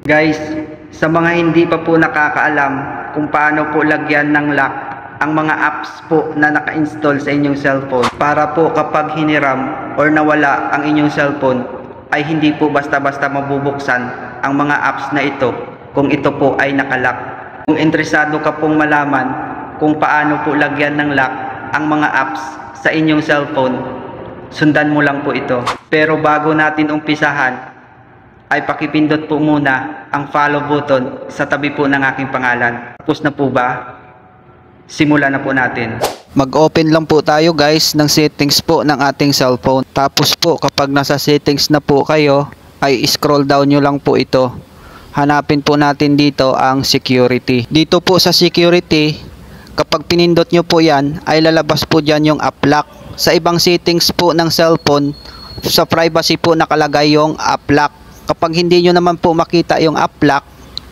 Guys, sa mga hindi pa po nakakaalam kung paano po lagyan ng lock ang mga apps po na naka-install sa inyong cellphone para po kapag hiniram or nawala ang inyong cellphone ay hindi po basta-basta mabubuksan ang mga apps na ito kung ito po ay nakalock. Kung interesado ka pong malaman kung paano po lagyan ng lock ang mga apps sa inyong cellphone, sundan mo lang po ito. Pero bago natin umpisahan, ay pakipindot po muna ang follow button sa tabi po ng aking pangalan. Tapos na po ba? Simulan na po natin. Mag-open lang po tayo guys ng settings po ng ating cellphone. Tapos po kapag nasa settings na po kayo, ay scroll down nyo lang po ito. Hanapin po natin dito ang security. Dito po sa security, kapag pinindot nyo po yan, ay lalabas po dyan yung app lock. Sa ibang settings po ng cellphone, sa privacy po nakalagay yung app lock. Kapag hindi nyo naman po makita yung app lock,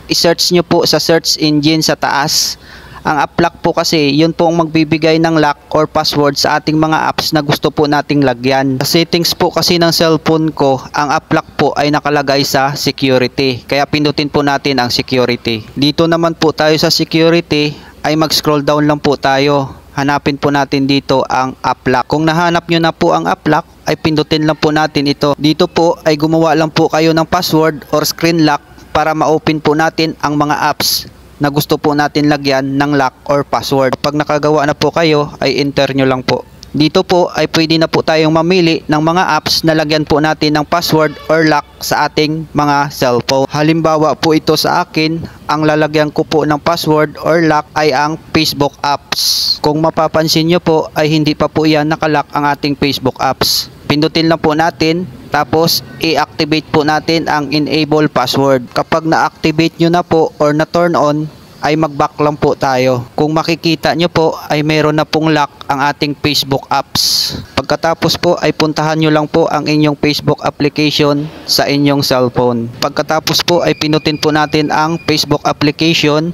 i-search nyo po sa search engine sa taas. Ang app lock po kasi, yun po ang magbibigay ng lock or password sa ating mga apps na gusto po nating lagyan. Sa settings po kasi ng cellphone ko, ang app lock po ay nakalagay sa security. Kaya pindutin po natin ang security. Dito naman po tayo sa security, ay mag-scroll down lang po tayo. Hanapin po natin dito ang app lock. Kung nahanap nyo na po ang app lock, ay pindutin lang po natin ito. Dito po ay gumawa lang po kayo ng password or screen lock para ma-open po natin ang mga apps na gusto po natin lagyan ng lock or password. Pag nakagawa na po kayo, ay enter nyo lang po. Dito po ay pwede na po tayong mamili ng mga apps na lagyan po natin ng password or lock sa ating mga cellphone. Halimbawa po ito sa akin, ang lalagyan ko po ng password or lock ay ang Facebook apps. Kung mapapansin nyo po ay hindi pa po yan nakalock ang ating Facebook apps. Pindutin lang po natin, tapos i-activate po natin ang enable password. Kapag na-activate nyo na po or na-turn on, ay mag-back lang po tayo. Kung makikita nyo po ay meron na pong lock ang ating Facebook apps. Pagkatapos po ay puntahan nyo lang po ang inyong Facebook application sa inyong cellphone. Pagkatapos po ay pinutin po natin ang Facebook application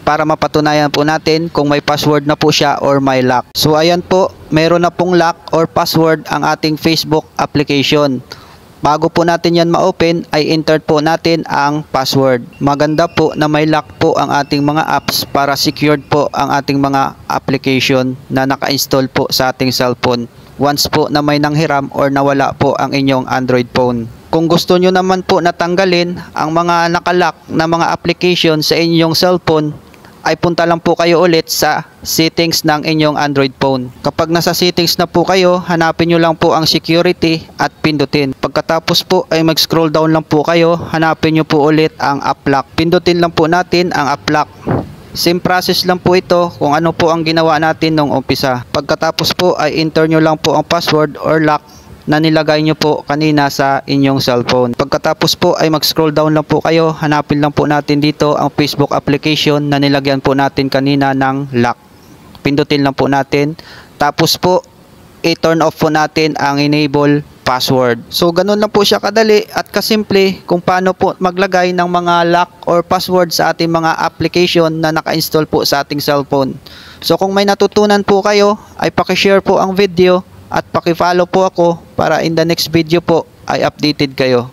para mapatunayan po natin kung may password na po siya or may lock. So ayan po, meron na pong lock or password ang ating Facebook application. Bago po natin yan ma-open ay enter po natin ang password. Maganda po na may lock po ang ating mga apps para secured po ang ating mga application na naka-install po sa ating cellphone once po na may nanghiram or nawala po ang inyong Android phone. Kung gusto nyo naman po natanggalin ang mga nakalock na mga application sa inyong cellphone, ay punta lang po kayo ulit sa settings ng inyong Android phone. Kapag nasa settings na po kayo, hanapin nyo lang po ang security at pindutin. Pagkatapos po ay mag-scroll down lang po kayo, hanapin nyo po ulit ang app lock. Pindutin lang po natin ang app lock. Same process lang po ito kung ano po ang ginawa natin nung umpisa. Pagkatapos po ay enter nyo lang po ang password or lock na nilagay nyo po kanina sa inyong cellphone. Pagkatapos po ay mag-scroll down lang po kayo, hanapin lang po natin dito ang Facebook application na nilagyan po natin kanina ng lock. Pindutin lang po natin. Tapos po, i-turn off po natin ang enable password. So ganun lang po siya kadali at kasimple kung paano po maglagay ng mga lock or password sa ating mga application na naka-install po sa ating cellphone. So kung may natutunan po kayo, ay paki-share po ang video at paki-follow po ako para in the next video po ay updated kayo.